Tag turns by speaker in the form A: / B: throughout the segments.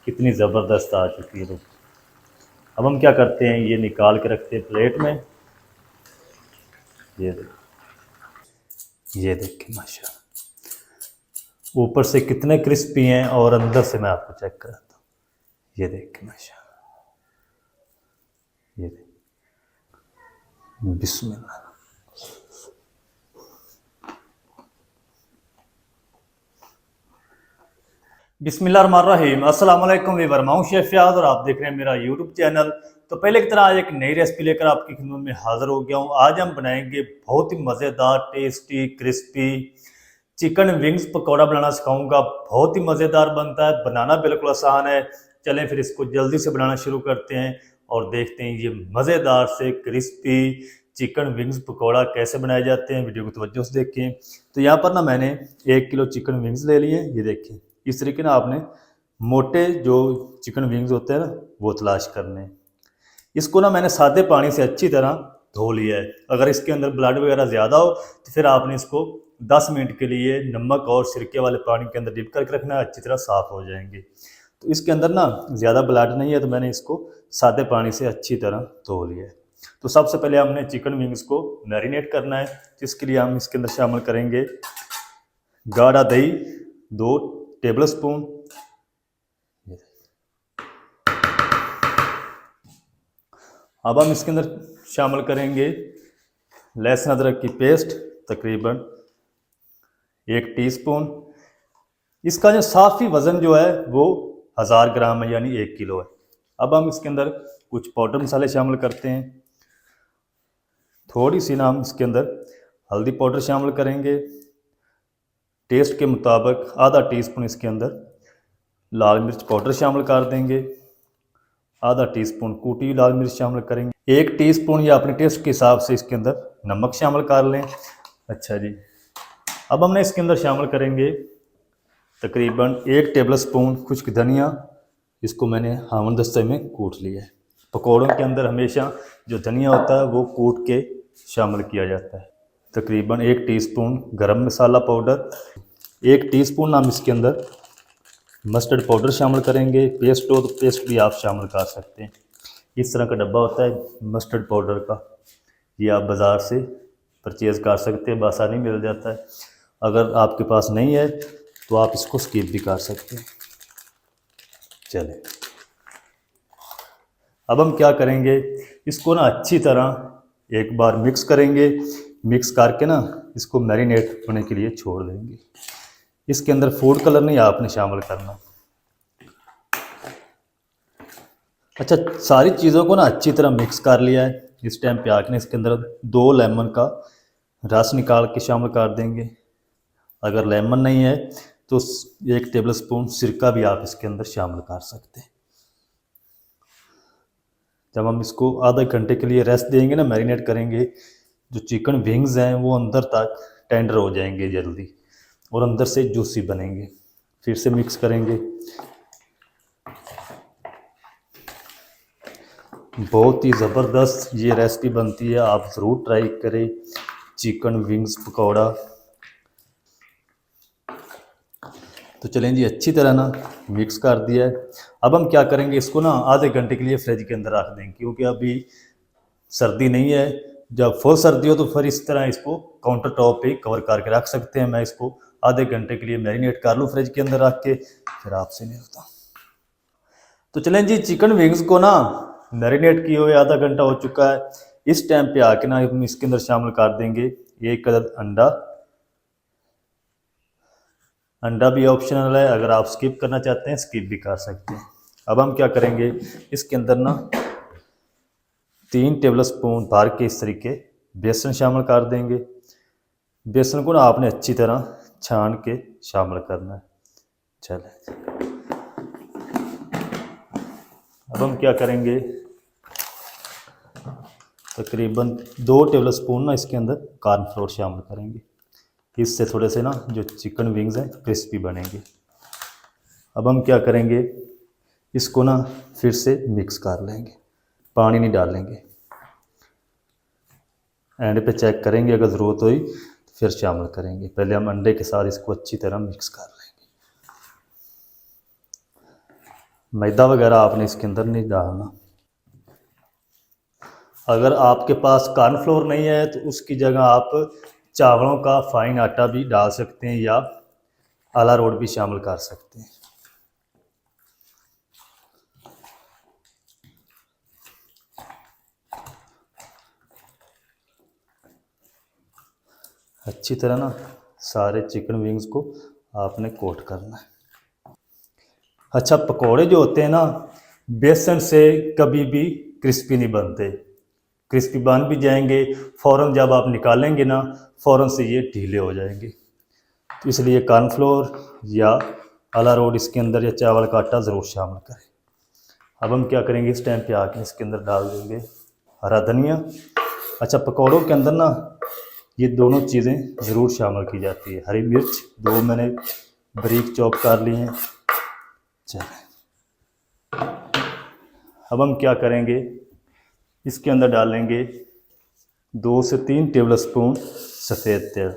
A: कितनी ज़बरदस्त आ चुकी है। तो अब हम क्या करते हैं, ये निकाल के रखते हैं प्लेट में। ये देख, ये देखिए माशा, ऊपर से कितने क्रिस्पी हैं और अंदर से मैं आपको चेक कराता हूँ। ये देखिए माशा, ये देख, बिस्मिल्लाह। बिस्मिल्लाहिर्रहमानिर्रहीम। अस्सलाम वालेकुम वीवर, मैं हूं शेफ फयाज और आप देख रहे हैं मेरा यूट्यूब चैनल। तो पहले की तरह आज एक नई रेसिपी लेकर आपकी खिदमत में हाजिर हो गया हूं। आज हम बनाएंगे बहुत ही मज़ेदार, tasty, crispy chicken wings pakora बनाना सिखाऊंगा। बहुत ही मज़ेदार बनता है, बनाना बिल्कुल आसान है। चलें फिर इसको जल्दी से बनाना शुरू करते हैं और देखते हैं ये मज़ेदार से क्रिस्पी चिकन विंग्स पकौड़ा कैसे बनाए जाते हैं। वीडियो को तवज्जो से देखें। तो यहाँ पर ना मैंने 1 किलो चिकन विंग्स ले लिए। ये देखें, इस तरीके ना आपने मोटे जो चिकन विंग्स होते हैं ना वो तलाश करने हैं। इसको ना मैंने सादे पानी से अच्छी तरह धो लिया है। अगर इसके अंदर ब्लड वगैरह ज़्यादा हो तो फिर आपने इसको 10 मिनट के लिए नमक और सिरके वाले पानी के अंदर डिप करके रखना है, अच्छी तरह साफ़ हो जाएंगे। तो इसके अंदर ना ज़्यादा ब्लड नहीं है, तो मैंने इसको सादे पानी से अच्छी तरह धो लिया है। तो सबसे पहले हमने चिकन विंग्स को मैरिनेट करना है, जिसके लिए हम इसके अंदर शामिल करेंगे गाढ़ा दही 2 टेबल स्पून, अब हम इसके अंदर शामिल करेंगे लहसुन अदरक की पेस्ट तकरीबन 1 टीस्पून। इसका जो साफ़ी वज़न जो है वो 1000 ग्राम है, यानी 1 किलो है। अब हम इसके अंदर कुछ पाउडर मसाले शामिल करते हैं। थोड़ी सी ना हम इसके अंदर हल्दी पाउडर शामिल करेंगे, टेस्ट के मुताबिक आधा टीस्पून इसके अंदर लाल मिर्च पाउडर शामिल कर देंगे, आधा टीस्पून कूटी हुई लाल मिर्च शामिल करेंगे, 1 टीस्पून या अपने टेस्ट के हिसाब से इसके अंदर नमक शामिल कर लें। अच्छा जी, अब हमने इसके अंदर शामिल करेंगे तकरीबन 1 टेबल स्पून खुश्क धनिया। इसको मैंने हामन दस्ते में कूट लिया है। पकौड़ों के अंदर हमेशा जो धनिया होता है वो कूट के शामिल किया जाता है। तकरीबन 1 टीस्पून गरम मसाला पाउडर, 1 टीस्पून हम इसके अंदर मस्टर्ड पाउडर शामिल करेंगे। पेस्ट हो तो पेस्ट भी आप शामिल कर सकते हैं। इस तरह का डब्बा होता है मस्टर्ड पाउडर का, ये आप बाज़ार से परचेज़ कर सकते हैं, बआसानी मिल जाता है। अगर आपके पास नहीं है तो आप इसको स्किप भी कर सकते हैं। चलें, अब हम क्या करेंगे, इसको ना अच्छी तरह एक बार मिक्स करेंगे। मिक्स करके ना इसको मैरिनेट होने के लिए छोड़ देंगे। इसके अंदर फूड कलर नहीं आपने शामिल करना। अच्छा, सारी चीज़ों को ना अच्छी तरह मिक्स कर लिया है। इस टाइम पे आके इसके अंदर 2 लेमन का रस निकाल के शामिल कर देंगे। अगर लेमन नहीं है तो 1 टेबल स्पून सिरका भी आप इसके अंदर शामिल कर सकते हैं। जब हम इसको आधे घंटे के लिए रेस्ट देंगे ना, मैरिनेट करेंगे, जो चिकन विंग्स हैं वो अंदर तक टेंडर हो जाएंगे जल्दी और अंदर से जूसी बनेंगे। फिर से मिक्स करेंगे। बहुत ही ज़बरदस्त ये रेसिपी बनती है, आप ज़रूर ट्राई करें चिकन विंग्स पकौड़ा। तो चलें जी, अच्छी तरह ना मिक्स कर दिया है। अब हम क्या करेंगे, इसको ना आधे घंटे के लिए फ्रिज के अंदर रख देंगे, क्योंकि अभी सर्दी नहीं है। जब फुल सर्दी हो तो फिर इस तरह इसको काउंटर टॉप पे कवर करके रख सकते हैं। मैं इसको आधे घंटे के लिए मैरिनेट कर लूँ फ्रिज के अंदर रख के, फिर आपसे मिलता हूँ। तो चलें जी, चिकन विंग्स को ना मैरिनेट किए हुए आधा घंटा हो चुका है। इस टाइम पे आके ना हम इसके अंदर शामिल कर देंगे 1 अदद अंडा। अंडा भी ऑप्शनल है, अगर आप स्किप करना चाहते हैं स्किप भी कर सकते हैं। अब हम क्या करेंगे, इसके अंदर ना 3 टेबल स्पून भर के इस तरीके बेसन शामिल कर देंगे। बेसन को ना आपने अच्छी तरह छान के शामिल करना है। चलें, अब हम क्या करेंगे, तकरीबन 2 टेबल स्पून ना इसके अंदर कॉर्नफ्लोर शामिल करेंगे। इससे थोड़े से ना जो चिकन विंग्स हैं क्रिस्पी बनेंगे। अब हम क्या करेंगे, इसको ना फिर से मिक्स कर लेंगे, पानी नहीं डालेंगे। एंड पे चेक करेंगे, अगर ज़रूरत हुई तो फिर शामिल करेंगे। पहले हम अंडे के साथ इसको अच्छी तरह मिक्स कर लेंगे। मैदा वगैरह आपने इसके अंदर नहीं डालना। अगर आपके पास कॉर्नफ्लोर नहीं है तो उसकी जगह आप चावलों का फाइन आटा भी डाल सकते हैं या अरारोट भी शामिल कर सकते हैं। अच्छी तरह ना सारे चिकन विंग्स को आपने कोट करना है। अच्छा, पकोड़े जो होते हैं ना, बेसन से कभी भी क्रिस्पी नहीं बनते। क्रिस्पी बन भी जाएंगे, फ़ौरन जब आप निकालेंगे ना, फ़ौरन से ये ढीले हो जाएंगे। तो इसलिए कॉर्नफ्लोर या अरारोट इसके अंदर या चावल का आटा ज़रूर शामिल करें। अब हम क्या करेंगे, इस टाइम पे आके इसके अंदर डाल देंगे हरा धनिया। अच्छा, पकौड़ों के अंदर ना ये दोनों चीज़ें ज़रूर शामिल की जाती है। हरी मिर्च 2 मैंने बारीक चॉप कर ली हैं। चलें, अब हम क्या करेंगे, इसके अंदर डालेंगे 2 से 3 टेबल स्पून सफ़ेद तेल।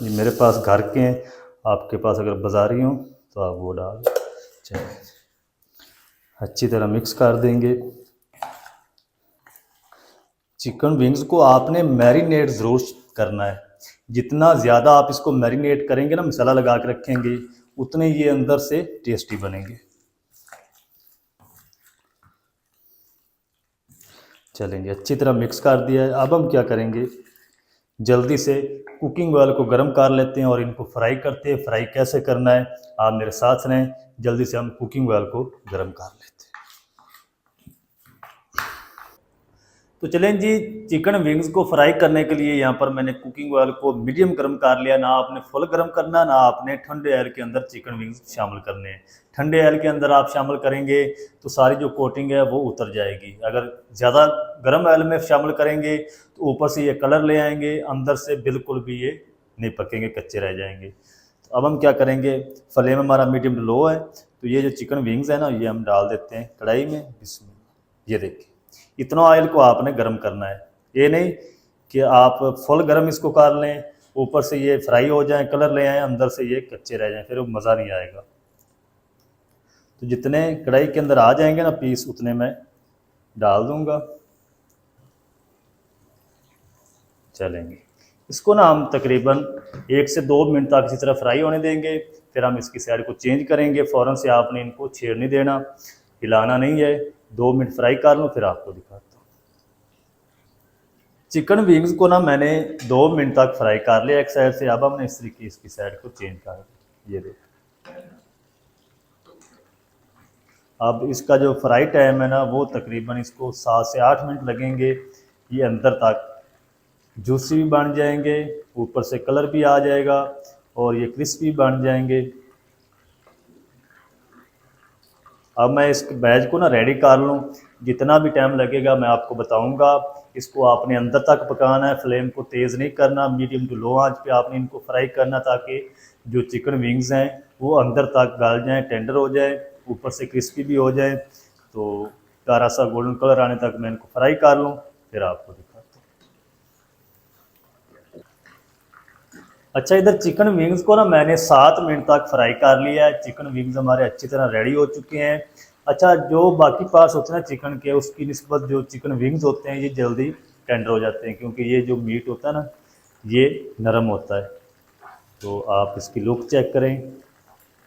A: ये मेरे पास घर के हैं, आपके पास अगर बाज़ारी हो तो आप वो डाल। चलें, अच्छी तरह मिक्स कर देंगे। चिकन विंग्स को आपने मैरिनेट ज़रूर करना है। जितना ज़्यादा आप इसको मैरिनेट करेंगे ना, मसाला लगा के रखेंगे, उतने ये अंदर से टेस्टी बनेंगे। चलेंगे, अच्छी तरह मिक्स कर दिया है। अब हम क्या करेंगे, जल्दी से कुकिंग ऑयल को गर्म कर लेते हैं और इनको फ्राई करते हैं। फ्राई कैसे करना है आप मेरे साथ रहें, जल्दी से हम कुकिंग ऑयल को गर्म कर लेते हैं। तो चलें जी, चिकन विंग्स को फ्राई करने के लिए यहाँ पर मैंने कुकिंग ऑयल को मीडियम गर्म कर लिया। ना आपने फुल गर्म करना, ना आपने ठंडे ऑयल के अंदर चिकन विंग्स शामिल करने हैं। ठंडे ऑयल के अंदर आप शामिल करेंगे तो सारी जो कोटिंग है वो उतर जाएगी। अगर ज़्यादा गर्म ऑयल में शामिल करेंगे तो ऊपर से ये कलर ले आएंगे, अंदर से बिल्कुल भी ये नहीं पकेंगे, कच्चे रह जाएंगे। तो अब हम क्या करेंगे, फ्लेम हमारा मीडियम टू लो है, तो ये जो चिकन विंग्स है ना, ये हम डाल देते हैं कढ़ाई में। बिस्मिल्लाह। ये देखिए, इतना ऑयल को आपने गर्म करना है। ये नहीं कि आप फुल गर्म इसको कर लें, ऊपर से ये फ्राई हो जाए, कलर ले आए, अंदर से ये कच्चे रह जाएं, फिर वो मज़ा नहीं आएगा। तो जितने कढ़ाई के अंदर आ जाएंगे ना पीस, उतने मैं डाल दूंगा। चलेंगे, इसको ना हम तकरीबन 1 से 2 मिनट तक इसी तरह फ्राई होने देंगे। फिर हम इसकी साइड को चेंज करेंगे। फ़ौरन से आपने इनको छेड़ नहीं देना, हिलाना नहीं है। 2 मिनट फ्राई कर लूँ फिर आपको दिखाता हूँ। चिकन विंग्स को ना मैंने 2 मिनट तक फ्राई कर लिया एक साइड से। अब हमने इस तरीके इसकी साइड को चेंज कर दिया। ये देखो, अब इसका जो फ्राई टाइम है ना, वो तकरीबन इसको 7 से 8 मिनट लगेंगे। ये अंदर तक जूसी भी बन जाएंगे, ऊपर से कलर भी आ जाएगा और ये क्रिस्पी बन जाएंगे। अब मैं इस बैच को ना रेडी कर लूँ। जितना भी टाइम लगेगा मैं आपको बताऊंगा। इसको आपने अंदर तक पकाना है, फ्लेम को तेज़ नहीं करना, मीडियम टू लो आंच पे आपने इनको फ्राई करना, ताकि जो चिकन विंग्स हैं वो अंदर तक गल जाएँ, टेंडर हो जाए, ऊपर से क्रिस्पी भी हो जाए। तो प्यारा सा गोल्डन कलर आने तक मैं इनको फ्राई कर लूँ, फिर आपको दिखाता हूँ। अच्छा, इधर चिकन विंग्स को ना मैंने 7 मिनट तक फ्राई कर लिया है। चिकन विंग्स हमारे अच्छी तरह रेडी हो चुके हैं। अच्छा, जो बाकी पार्ट्स होते हैं ना चिकन के, उसकी निस्बत जो चिकन विंग्स होते हैं ये जल्दी टेंडर हो जाते हैं, क्योंकि ये जो मीट होता है ना, ये नरम होता है। तो आप इसकी लुक चेक करें,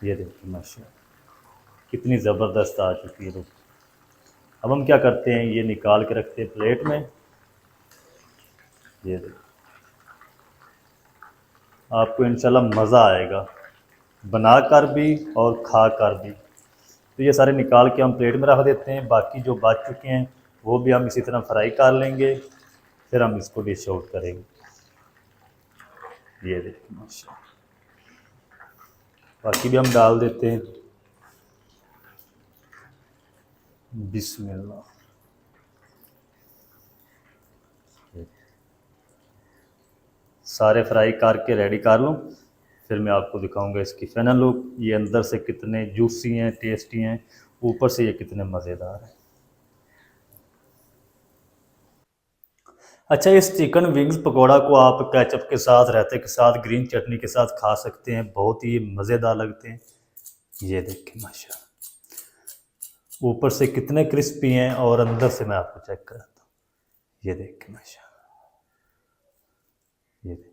A: ये देखिए माशाल्लाह कितनी ज़बरदस्त आ चुकी है लुक। अब हम क्या करते हैं, ये निकाल के रखते हैं प्लेट में। ये देखिए, आपको इंशाल्लाह मज़ा आएगा बना कर भी और खा कर भी। तो ये सारे निकाल के हम प्लेट में रख देते हैं। बाकी जो बच चुके हैं वो भी हम इसी तरह फ्राई कर लेंगे, फिर हम इसको डिश आउट करेंगे। ये देखिए माशाल्लाह, बाकी भी हम डाल देते हैं। बिस्मिल्लाह। सारे फ्राई करके रेडी कर लूँ, फिर मैं आपको दिखाऊंगा इसकी फाइनल लुक। ये अंदर से कितने जूसी हैं, टेस्टी हैं, ऊपर से ये कितने मज़ेदार हैं। अच्छा, इस चिकन विंग्स पकोड़ा को आप केचप के साथ, रायते के साथ, ग्रीन चटनी के साथ खा सकते हैं। बहुत ही मज़ेदार लगते हैं। ये देखिए माशाल्लाह, ऊपर से कितने क्रिस्पी हैं और अंदर से मैं आपको चेक कराता हूँ। ये देखिए माशाल्लाह, ये देखिए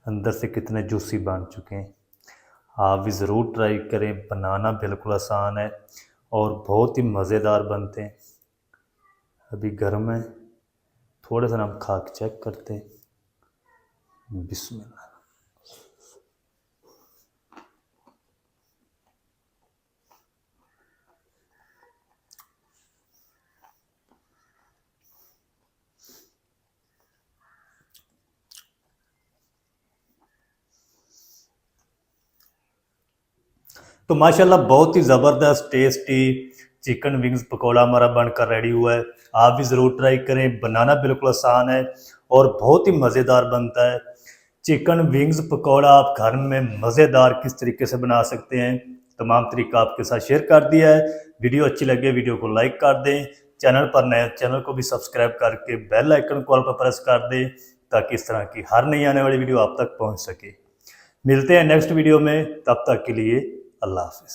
A: अंदर से कितने जूसी बन चुके हैं। आप भी ज़रूर ट्राई करें, बनाना बिल्कुल आसान है और बहुत ही मज़ेदार बनते हैं। अभी गर्म है, थोड़े सा हम खा के चेक करते हैं। बिस्मिल्लाह। तो माशाल्लाह बहुत ही ज़बरदस्त टेस्टी चिकन विंग्स पकौड़ा हमारा बनकर रेडी हुआ है। आप भी ज़रूर ट्राई करें, बनाना बिल्कुल आसान है और बहुत ही मज़ेदार बनता है। चिकन विंग्स पकौड़ा आप घर में मज़ेदार किस तरीके से बना सकते हैं, तमाम तरीका आपके साथ शेयर कर दिया है। वीडियो अच्छी लगे वीडियो को लाइक कर दें, चैनल पर नए चैनल को भी सब्सक्राइब करके बेल आइकन कॉल पर प्रेस कर दें ताकि इस तरह की हर नई आने वाली वीडियो आप तक पहुंच सके। मिलते हैं नेक्स्ट वीडियो में, तब तक के लिए अल्लाह हाफिज़।